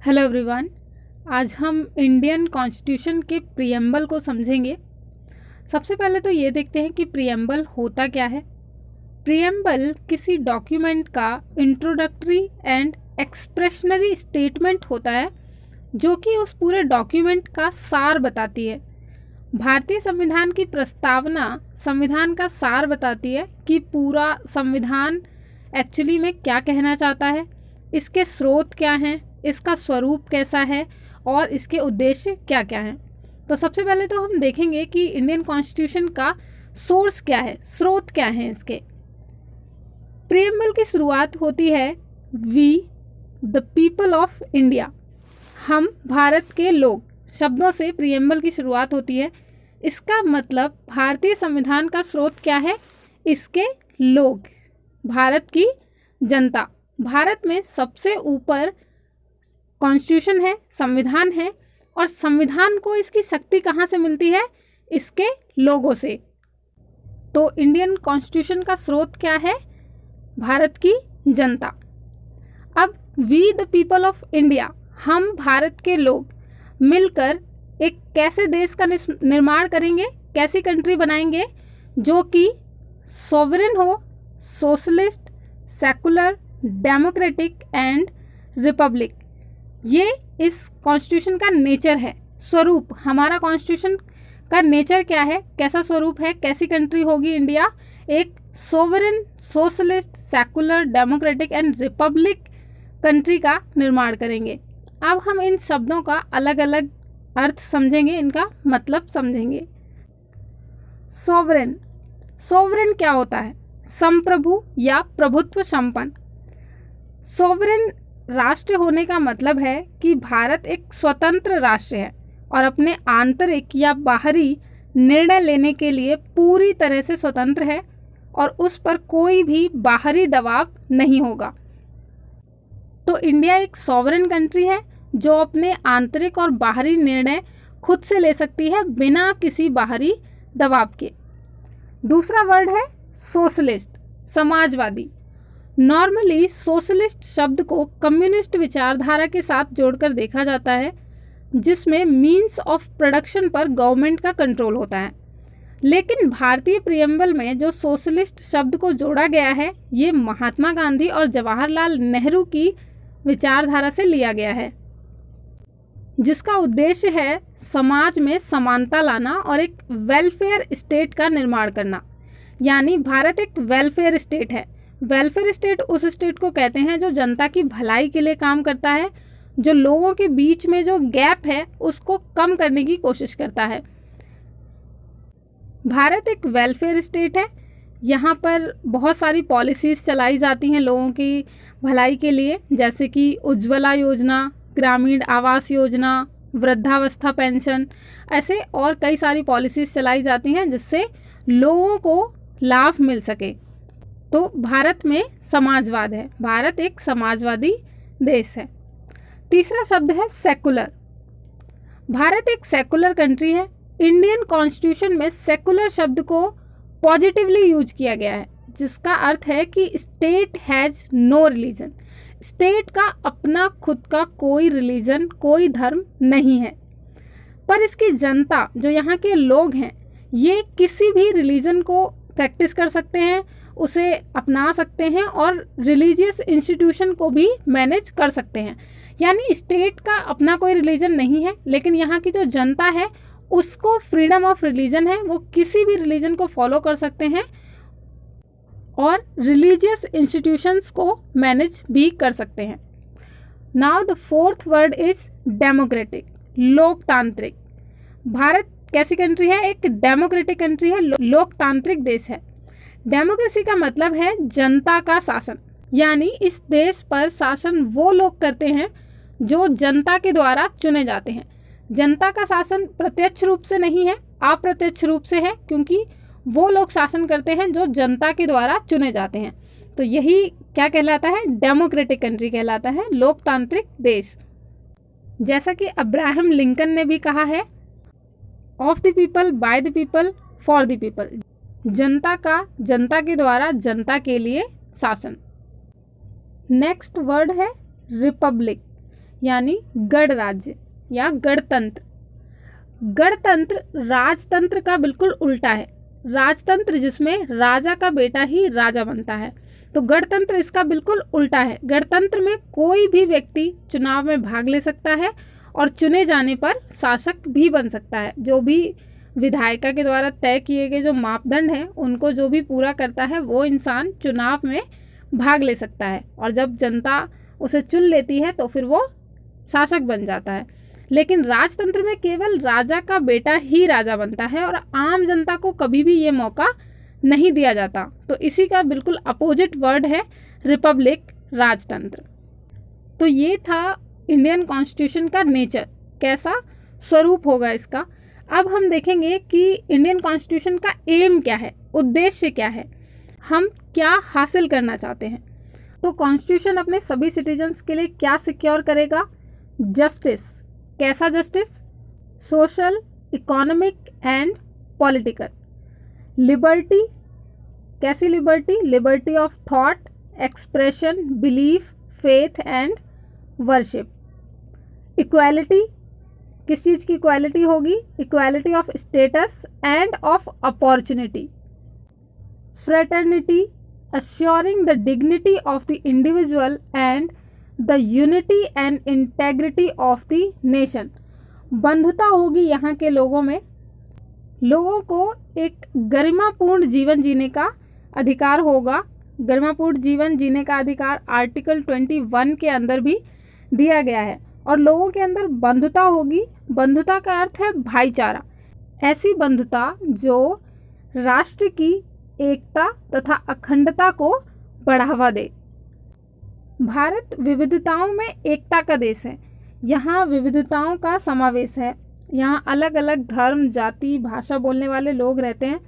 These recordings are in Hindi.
Hello everyone. आज हम इंडियन कॉन्स्टिट्यूशन के प्रीएम्बल को समझेंगे। सबसे पहले तो ये देखते हैं कि प्रीएम्बल होता क्या है। प्रीएम्बल किसी डॉक्यूमेंट का इंट्रोडक्टरी एंड एक्सप्रेशनरी स्टेटमेंट होता है जो कि उस पूरे डॉक्यूमेंट का सार बताती है। भारतीय संविधान की प्रस्तावना संविधान का सार बताती है कि पूरा संविधान एक्चुअली में क्या कहना चाहता है, इसके स्रोत क्या हैं, इसका स्वरूप कैसा है और इसके उद्देश्य क्या क्या हैं। तो सबसे पहले तो हम देखेंगे कि इंडियन कॉन्स्टिट्यूशन का सोर्स क्या है, स्रोत क्या है इसके। प्रीएम्बल की शुरुआत होती है we the people of India, हम भारत के लोग शब्दों से प्रीएम्बल की शुरुआत होती है। इसका मतलब भारतीय संविधान का स्रोत क्या है, इसके लोग, भारत की जनता। भारत में सबसे ऊपर कॉन्स्टिट्यूशन है, संविधान है, और संविधान को इसकी शक्ति कहाँ से मिलती है, इसके लोगों से। तो इंडियन कॉन्स्टिट्यूशन का स्रोत क्या है, भारत की जनता। अब we the people of India, हम भारत के लोग मिलकर एक कैसे देश का निर्माण करेंगे, कैसी कंट्री बनाएंगे जो कि सॉवरेन हो, socialist, secular, democratic and Republic. ये इस कॉन्स्टिट्यूशन का नेचर है, स्वरूप। हमारा कॉन्स्टिट्यूशन का नेचर क्या है, कैसा स्वरूप है, कैसी कंट्री होगी इंडिया, एक sovereign, socialist, secular, democratic and Republic country का निर्माण करेंगे। अब हम इन शब्दों का अलग अलग अर्थ समझेंगे, इनका मतलब समझेंगे। सोवरेन, सोवरेन क्या होता है, संप्रभु या प्रभुत्व संपन्न। सोवरेन राष्ट्र होने का मतलब है कि भारत एक स्वतंत्र राष्ट्र है और अपने आंतरिक या बाहरी निर्णय लेने के लिए पूरी तरह से स्वतंत्र है और उस पर कोई भी बाहरी दबाव नहीं होगा। तो इंडिया एक सॉवरेन कंट्री है जो अपने आंतरिक और बाहरी निर्णय खुद से ले सकती है बिना किसी बाहरी दबाव के। दूसरा वर्ड है सोशलिस्ट, समाजवादी। नॉर्मली सोशलिस्ट शब्द को कम्युनिस्ट विचारधारा के साथ जोड़कर देखा जाता है जिसमें मीन्स ऑफ प्रोडक्शन पर गवर्नमेंट का कंट्रोल होता है, लेकिन भारतीय प्रीएम्बल में जो सोशलिस्ट शब्द को जोड़ा गया है ये महात्मा गांधी और जवाहरलाल नेहरू की विचारधारा से लिया गया है, जिसका उद्देश्य है समाज में समानता लाना और एक वेलफेयर स्टेट का निर्माण करना। यानी भारत एक वेलफेयर स्टेट है। वेलफेयर स्टेट उस स्टेट को कहते हैं जो जनता की भलाई के लिए काम करता है, जो लोगों के बीच में जो गैप है उसको कम करने की कोशिश करता है। भारत एक वेलफेयर स्टेट है, यहाँ पर बहुत सारी पॉलिसीज़ चलाई जाती हैं लोगों की भलाई के लिए, जैसे कि उज्ज्वला योजना, ग्रामीण आवास योजना, वृद्धावस्था पेंशन, ऐसे और कई सारी पॉलिसीज़ चलाई जाती हैं जिससे लोगों को लाभ मिल सके। तो भारत में समाजवाद है, भारत एक समाजवादी देश है। तीसरा शब्द है सेकुलर। भारत एक सेकुलर कंट्री है। इंडियन कॉन्स्टिट्यूशन में सेकुलर शब्द को पॉजिटिवली यूज किया गया है, जिसका अर्थ है कि state has no religion. State का अपना खुद का कोई रिलीजन, कोई धर्म नहीं है, पर इसकी जनता, जो यहाँ के लोग हैं, ये किसी भी रिलीजन को प्रैक्टिस कर सकते हैं, उसे अपना सकते हैं और रिलीजियस इंस्टीट्यूशन को भी मैनेज कर सकते हैं। यानी स्टेट का अपना कोई रिलीजन नहीं है, लेकिन यहाँ की जो जनता है उसको फ्रीडम ऑफ रिलीजन है, वो किसी भी रिलीजन को फॉलो कर सकते हैं और रिलीजियस इंस्टीट्यूशंस को मैनेज भी कर सकते हैं। Now the fourth word is democratic, लोकतांत्रिक। भारत कैसी कंट्री है, एक डेमोक्रेटिक कंट्री है, लोकतांत्रिक देश है। डेमोक्रेसी का मतलब है जनता का शासन, यानी इस देश पर शासन वो लोग करते हैं जो जनता के द्वारा चुने जाते हैं। जनता का शासन प्रत्यक्ष रूप से नहीं है, अप्रत्यक्ष रूप से है, क्योंकि वो लोग शासन करते हैं जो जनता के द्वारा चुने जाते हैं। तो यही क्या कहलाता है, डेमोक्रेटिक कंट्री कहलाता है, लोकतांत्रिक देश। जैसा कि अब्राहम लिंकन ने भी कहा है, of the people, by the people, for the people. जनता का, जनता के द्वारा, जनता के लिए शासन। नेक्स्ट वर्ड है रिपब्लिक। यानी गण राज्य या गणतंत्र। गणतंत्र राजतंत्र का बिल्कुल उल्टा है। राजतंत्र जिसमें राजा का बेटा ही राजा बनता है, तो गणतंत्र इसका बिल्कुल उल्टा है। गणतंत्र में कोई भी व्यक्ति चुनाव में भाग ले सकता है और चुने जाने पर शासक भी बन सकता है। जो भी विधायिका के द्वारा तय किए गए जो मापदंड हैं उनको जो भी पूरा करता है वो इंसान चुनाव में भाग ले सकता है, और जब जनता उसे चुन लेती है तो फिर वो शासक बन जाता है। लेकिन राजतंत्र में केवल राजा का बेटा ही राजा बनता है और आम जनता को कभी भी ये मौका नहीं दिया जाता। तो इसी का बिल्कुल अपोजिट वर्ड है रिपब्लिक, राजतंत्र। तो ये था इंडियन कॉन्स्टिट्यूशन का नेचर, कैसा स्वरूप होगा इसका। अब हम देखेंगे कि इंडियन कॉन्स्टिट्यूशन का एम क्या है, उद्देश्य क्या है, हम क्या हासिल करना चाहते हैं। तो कॉन्स्टिट्यूशन अपने सभी सिटीजन्स के लिए क्या सिक्योर करेगा? जस्टिस। कैसा justice? Social, economic and political. Liberty. कैसी liberty? Liberty of thought, expression, belief, faith and worship. Equality. किस चीज़ की इक्वालिटी होगी? Equality of status and of opportunity. Fraternity, assuring the dignity of the individual and the unity and integrity of the nation। बंधुता होगी यहाँ के लोगों में, लोगों को एक गरिमापूर्ण जीवन जीने का अधिकार होगा। गरिमापूर्ण जीवन जीने का अधिकार आर्टिकल 21 के अंदर भी दिया गया है, और लोगों के अंदर बंधुता होगी। बंधुता का अर्थ है भाईचारा। ऐसी बंधुता जो राष्ट्र की एकता तथा अखंडता को बढ़ावा दे। भारत विविधताओं में एकता का देश है। यहाँ विविधताओं का समावेश है। यहाँ अलग अलग धर्म, जाति, भाषा बोलने वाले लोग रहते हैं।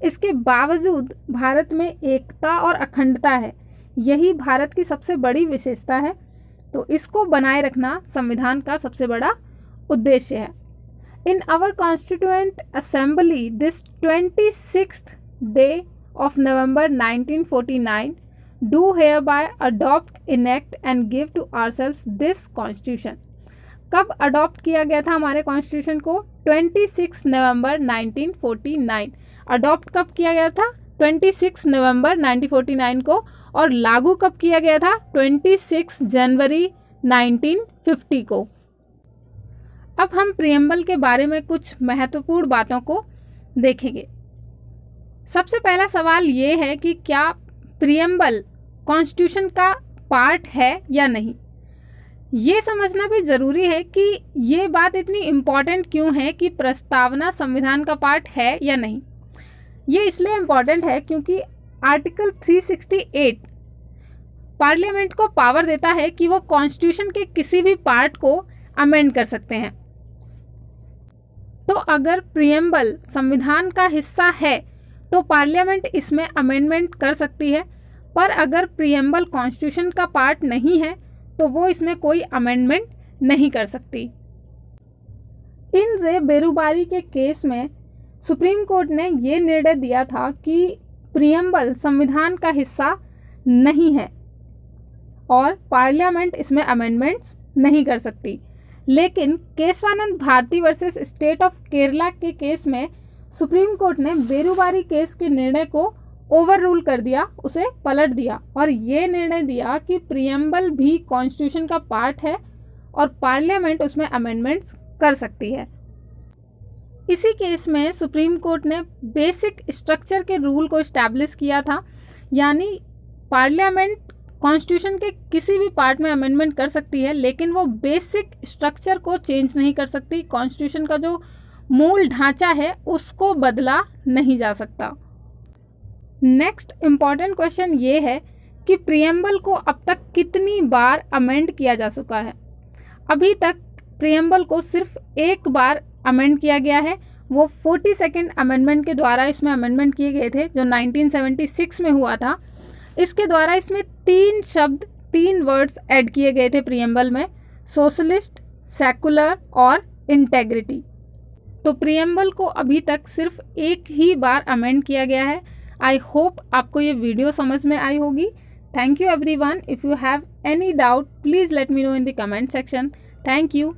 इसके बावजूद भारत में एकता और अखंडता है। यही भारत की सबसे बड़ी विशेषता है। तो इसको बनाए रखना संविधान का सबसे बड़ा उद्देश्य है। In our constituent assembly this 26th day of November 1949 do hereby adopt, enact and give to ourselves this constitution। कब अडॉप्ट किया गया था हमारे कॉन्स्टिट्यूशन को? 26 नवंबर 1949। अडॉप्ट कब किया गया था? 26 नवंबर 1949 को। और लागू कब किया गया था? 26 जनवरी 1950 को। अब हम प्रियम्बल के बारे में कुछ महत्वपूर्ण बातों को देखेंगे। सबसे पहला सवाल ये है कि क्या प्रियम्बल कॉन्स्टिट्यूशन का पार्ट है या नहीं। ये समझना भी ज़रूरी है कि ये बात इतनी इम्पॉर्टेंट क्यों है कि प्रस्तावना संविधान का पार्ट है या नहीं। ये इसलिए इम्पॉर्टेंट है क्योंकि आर्टिकल 368 पार्लियामेंट को पावर देता है कि वो कॉन्स्टिट्यूशन के किसी भी पार्ट को अमेंड कर सकते हैं। तो अगर प्रियम्बल संविधान का हिस्सा है तो पार्लियामेंट इसमें अमेंडमेंट कर सकती है, पर अगर प्रियम्बल कॉन्स्टिट्यूशन का पार्ट नहीं है तो वो इसमें कोई अमेंडमेंट नहीं कर सकती। इन रे बेरुबारी के केस में सुप्रीम कोर्ट ने ये निर्णय दिया था कि प्रियम्बल संविधान का हिस्सा नहीं है और पार्लियामेंट इसमें अमेंडमेंट्स नहीं कर सकती। लेकिन Keshavananda Bharati versus state of Kerala के केस में सुप्रीम कोर्ट ने बेरुबारी केस के निर्णय को ओवर रूल कर दिया, उसे पलट दिया और ये निर्णय दिया कि प्रियम्बल भी कॉन्स्टिट्यूशन का पार्ट है और पार्लियामेंट उसमें अमेंडमेंट्स कर सकती है। इसी केस में सुप्रीम कोर्ट ने बेसिक स्ट्रक्चर के रूल को इस्टेब्लिश किया था, यानी पार्लियामेंट कॉन्स्टिट्यूशन के किसी भी पार्ट में अमेंडमेंट कर सकती है लेकिन वो बेसिक स्ट्रक्चर को चेंज नहीं कर सकती। कॉन्स्टिट्यूशन का जो मूल ढांचा है उसको बदला नहीं जा सकता। नेक्स्ट इम्पॉर्टेंट क्वेश्चन ये है कि प्रियम्बल को अब तक कितनी बार अमेंड किया जा चुका है। अभी तक प्रियम्बल को सिर्फ एक बार अमेंड किया गया है, वो 42nd अमेंडमेंट के द्वारा इसमें अमेंडमेंट किए गए थे जो 1976 में हुआ था। इसके द्वारा इसमें 3 शब्द, 3 वर्ड्स ऐड किए गए थे प्रियम्बल में, सोशलिस्ट, सेकुलर और इंटेग्रिटी। तो प्रियम्बल को अभी तक सिर्फ एक ही बार अमेंड किया गया है। आई होप आपको ये वीडियो समझ में आई होगी। Thank you everyone. If you have any doubt, please let me know in the comment section. Thank you.